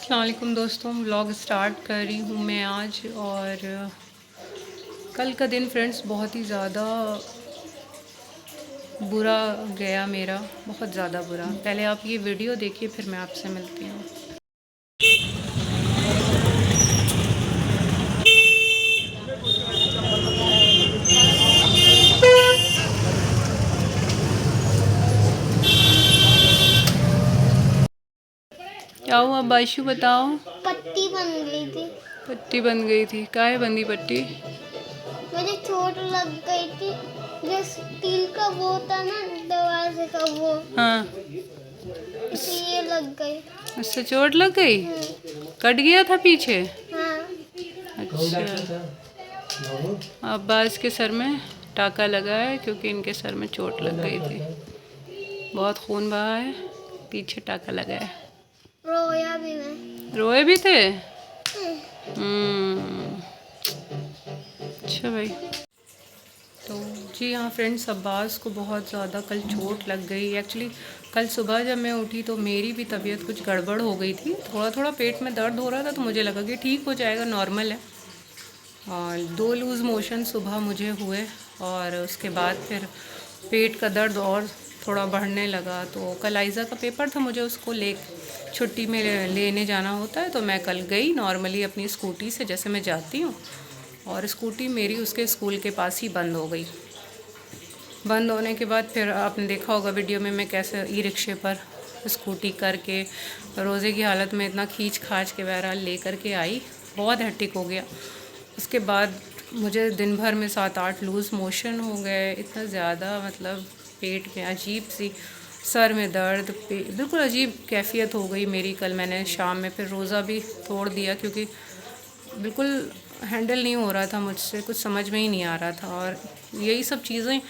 अस्सलाम वालेकुम दोस्तों, व्लॉग स्टार्ट कर रही हूँ मैं आज। और कल का दिन फ्रेंड्स बहुत ही ज़्यादा बुरा गया मेरा, बहुत ज़्यादा बुरा। पहले आप ये वीडियो देखिए फिर मैं आपसे मिलती हूँ। क्या हुआ बायशु, बताओ। पट्टी बन गई थी। पट्टी बन गई थी? काहे बंदी पट्टी? मुझे चोट लग गई थी। जो स्टील का वो था ना, दरवाजे का वो, हाँ, ये लग गई। उससे चोट लग गई? कट गया था पीछे? हाँ। अच्छा, अब्बास के सर में टाका लगा है क्योंकि इनके सर में चोट लग गई थी। बहुत खून बहा है, पीछे टाका लगा है। रोया भी मैं। रोए भी थे? अच्छा भाई। तो जी हाँ फ्रेंड्स, अब्बास को बहुत ज़्यादा कल चोट लग गई। एक्चुअली कल सुबह जब मैं उठी तो मेरी भी तबीयत कुछ गड़बड़ हो गई थी। थोड़ा थोड़ा पेट में दर्द हो रहा था तो मुझे लगा कि ठीक हो जाएगा, नॉर्मल है। और 2 लूज़ मोशन सुबह मुझे हुए और उसके बाद फिर पेट का दर्द और थोड़ा बढ़ने लगा। तो कल आइज़ा का पेपर था, मुझे उसको छुट्टी में लेने जाना होता है। तो मैं कल गई नॉर्मली अपनी स्कूटी से, जैसे मैं जाती हूँ। और स्कूटी मेरी उसके स्कूल के पास ही बंद हो गई। बंद होने के बाद फिर आपने देखा होगा वीडियो में मैं कैसे ई रिक्शे पर स्कूटी करके रोज़े की हालत में इतना खींच खाच के बहरहाल ले कर के आई। बहुत हेक्टिक हो गया। उसके बाद मुझे दिन भर में 7-8 लूज़ मोशन हो गए। इतना ज़्यादा मतलब पेट में अजीब सी, सर में दर्द, बिल्कुल अजीब कैफियत हो गई मेरी। कल मैंने शाम में फिर रोज़ा भी तोड़ दिया क्योंकि बिल्कुल हैंडल नहीं हो रहा था मुझसे, कुछ समझ में ही नहीं आ रहा था। और यही सब चीज़ें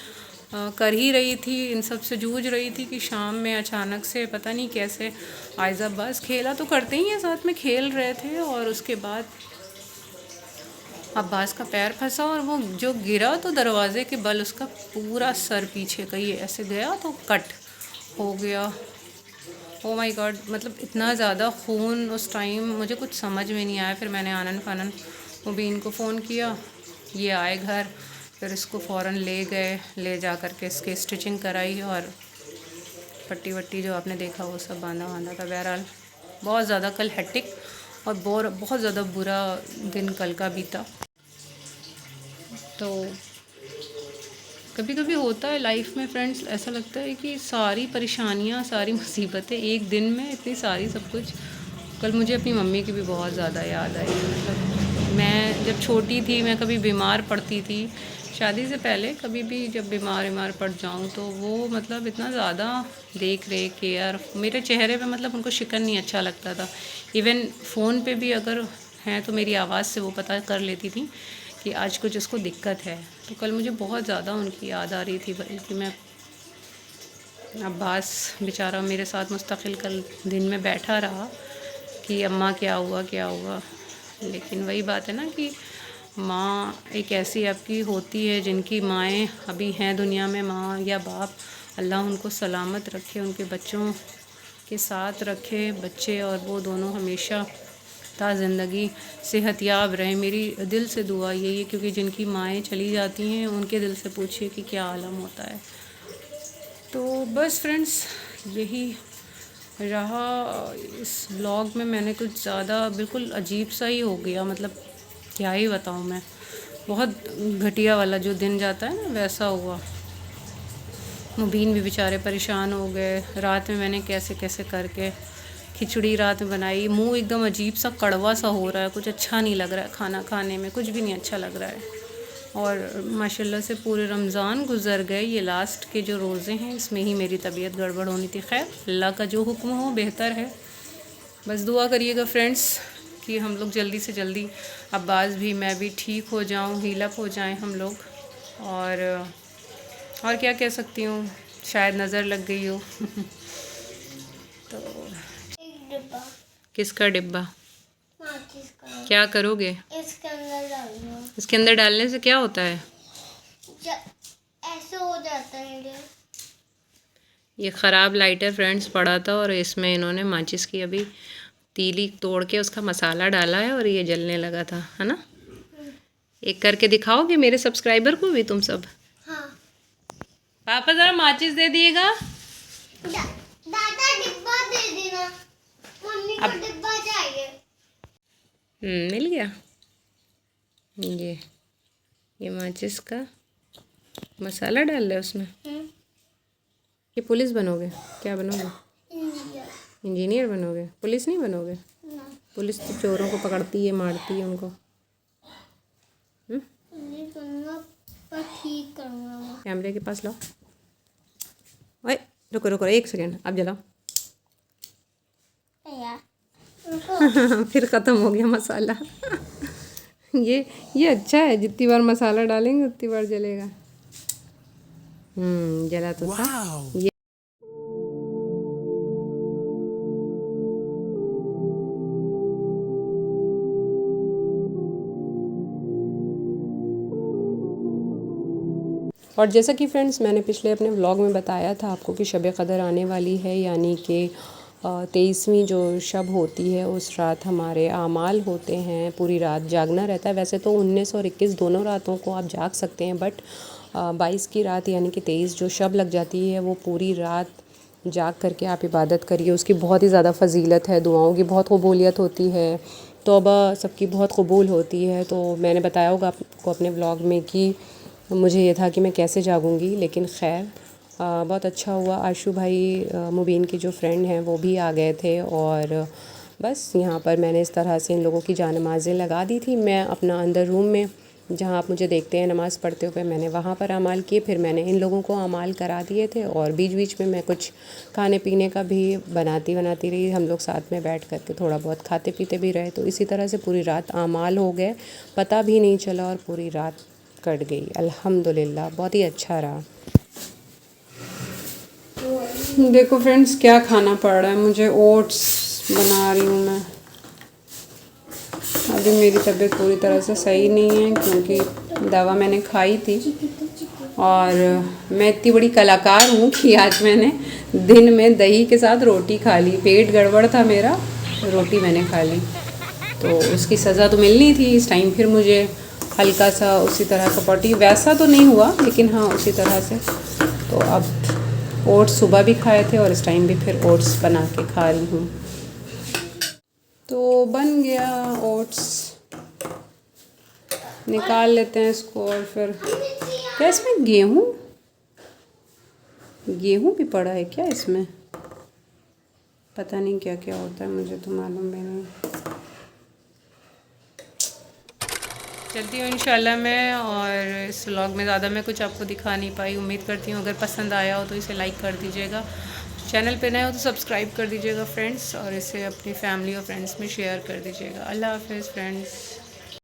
कर ही रही थी, इन सब से जूझ रही थी कि शाम में अचानक से पता नहीं कैसे आइज़ा, बस खेला तो करते ही हैं, साथ में खेल रहे थे। और उसके बाद अब्बास का पैर फंसा और वो जो गिरा तो दरवाजे के बल उसका पूरा सर पीछे का ही ऐसे गया तो कट हो गया। ओ माय गॉड, मतलब इतना ज़्यादा खून उस टाइम मुझे कुछ समझ में नहीं आया। फिर मैंने आनन फानन मुबीन को फ़ोन किया, ये आए घर। फिर इसको फ़ौरन ले गए, ले जा कर के इसकी स्टिचिंग कराई और पट्टी वट्टी जो आपने देखा वो सब बांधा बांधा था। बहरहाल बहुत ज़्यादा कल हेक्टिक और बहुत ज़्यादा बुरा दिन कल का बीता। तो कभी कभी होता है लाइफ में फ्रेंड्स, ऐसा लगता है कि सारी परेशानियाँ, सारी मुसीबतें एक दिन में, इतनी सारी सब कुछ। कल मुझे अपनी मम्मी की भी बहुत ज़्यादा याद आई। मतलब मैं जब छोटी थी, मैं कभी बीमार पड़ती थी, शादी से पहले कभी भी जब बीमार पड़ जाऊँ तो वो मतलब इतना ज़्यादा देख रेख केयर मेरे चेहरे पे, मतलब उनको शिकन नहीं अच्छा लगता था। इवन फ़ोन पे भी अगर हैं तो मेरी आवाज़ से वो पता कर लेती थी कि आज कुछ इसको दिक्कत है। तो कल मुझे बहुत ज़्यादा उनकी याद आ रही थी, बल्कि मैं अब्बास बेचारा मेरे साथ मुस्तकिल कल दिन में बैठा रहा कि अम्मा क्या हुआ क्या हुआ। लेकिन वही बात है ना कि माँ एक ऐसी आपकी होती है जिनकी माएँ अभी हैं दुनिया में, माँ या बाप, अल्लाह उनको सलामत रखे, उनके बच्चों के साथ रखे बच्चे, और वो दोनों हमेशा ता ज़िंदगी सेहतयाब रहे। मेरी दिल से दुआ यही है, क्योंकि जिनकी माएँ चली जाती हैं उनके दिल से पूछिए कि क्या आलम होता है। तो बस फ्रेंड्स, यही रहा इस व्लॉग में। मैंने कुछ ज़्यादा बिल्कुल अजीब सा ही हो गया, मतलब क्या ही बताऊँ मैं, बहुत घटिया वाला जो दिन जाता है ना वैसा हुआ। मुबीन भी बेचारे परेशान हो गए। रात में मैंने कैसे कैसे करके खिचड़ी रात में बनाई। मुंह एकदम अजीब सा कड़वा सा हो रहा है, कुछ अच्छा नहीं लग रहा है, खाना खाने में कुछ भी नहीं अच्छा लग रहा है। और माशाल्लाह से पूरे रमज़ान गुज़र गए। ये लास्ट के जो रोज़े हैं इसमें ही मेरी तबीयत गड़बड़ होनी थी। खैर अल्लाह का जो हुक्म हो बेहतर है। बस दुआ करिएगा फ्रेंड्स कि हम लोग जल्दी से जल्दी, अब्बास भी मैं भी ठीक हो जाऊँ, हील अप हो जाएँ हम लोग। और क्या कह सकती हूँ, शायद नज़र लग गई हो। तो एक डिब्बा किसका डिब्बा? माचिस का। क्या करोगे इसके अंदर डालूंगा। इसके अंदर? डालने से क्या होता है? ऐसे हो जाता है ये। ये ख़राब लाइटर फ्रेंड्स पड़ा था और इसमें इन्होंने माचिस की अभी तीली तोड़ के उसका मसाला डाला है और ये जलने लगा था, है ना? एक करके दिखाओगे मेरे सब्सक्राइबर को भी तुम सब? हाँ। पापा ज़रा माचिस दे दिएगा। दादा डिब्बा दे देना, मम्मी को डिब्बा चाहिए। मिल गया। ये माचिस का मसाला डाल रहे उसमें। ये पुलिस बनोगे? क्या बनोगे? इंजीनियर बनोगे? पुलिस नहीं बनोगे? पुलिस तो चोरों को पकड़ती है, मारती है उनको। पर ठीक करूँगा। कैमरे के पास लाओ। ओए रुको रुको 1 सेकेंड, अब जलाओ। यार फिर ख़त्म हो गया मसाला। ये अच्छा है, जितनी बार मसाला डालेंगे उतनी बार जलेगा। जला तो था ये। और जैसा कि फ्रेंड्स मैंने पिछले अपने व्लॉग में बताया था आपको कि शब क़दर आने वाली है, यानी कि 23वीं जो शब होती है उस रात हमारे आमाल होते हैं, पूरी रात जागना रहता है। वैसे तो 19 और 21 दोनों रातों को आप जाग सकते हैं, बट 22 की रात यानी कि 23 जो शब लग जाती है वो पूरी रात जाग करके आप इबादत करिए। उसकी बहुत ही ज़्यादा फ़जीलत है, दुआओं की बहुत कबूलियत होती है, तौबा सबकी बहुत कबूल होती है। तो मैंने बताया होगा आपको अपने व्लॉग में कि मुझे ये था कि मैं कैसे जागूंगी, लेकिन खैर बहुत अच्छा हुआ। आशू भाई मुबीन के जो फ्रेंड हैं वो भी आ गए थे, और बस यहाँ पर मैंने इस तरह से इन लोगों की जानमाज़ें लगा दी थी। मैं अपना अंदर रूम में जहाँ आप मुझे देखते हैं नमाज़ पढ़ते हुए, मैंने वहाँ पर अमाल किए, फिर मैंने इन लोगों को अमाल करा दिए थे, और बीच बीच में मैं कुछ खाने पीने का भी बनाती रही। हम लोग साथ में बैठ करके थोड़ा बहुत खाते पीते भी रहे। तो इसी तरह से पूरी रात अमाल हो गए, पता भी नहीं चला और पूरी रात कट गई। अल्हम्दुलिल्लाह बहुत ही अच्छा रहा। देखो फ्रेंड्स क्या खाना पड़ रहा है मुझे, ओट्स बना रही हूँ मैं। अभी मेरी तबीयत पूरी तरह से सही नहीं है क्योंकि दवा मैंने खाई थी, और मैं इतनी बड़ी कलाकार हूँ कि आज मैंने दिन में दही के साथ रोटी खा ली। पेट गड़बड़ था मेरा, रोटी मैंने खा ली, तो उसकी सज़ा तो मिलनी थी। इस टाइम फिर मुझे हल्का सा उसी तरह का पॉटी, वैसा तो नहीं हुआ लेकिन हाँ उसी तरह से। तो अब ओट्स सुबह भी खाए थे और इस टाइम भी फिर ओट्स बना के खा रही हूँ। तो बन गया ओट्स, निकाल लेते हैं इसको। और फिर क्या इसमें गेहूँ भी पड़ा है क्या इसमें? पता नहीं क्या क्या होता है, मुझे तो मालूम भी नहीं। चलती हूँ इंशाल्लाह मैं, और इस व्लॉग में ज़्यादा मैं कुछ आपको दिखा नहीं पाई। उम्मीद करती हूँ अगर पसंद आया हो तो इसे लाइक कर दीजिएगा, चैनल पे नए हो तो सब्सक्राइब कर दीजिएगा फ्रेंड्स, और इसे अपनी फैमिली और फ्रेंड्स में शेयर कर दीजिएगा। अल्लाह हाफ़िज़ फ्रेंड्स।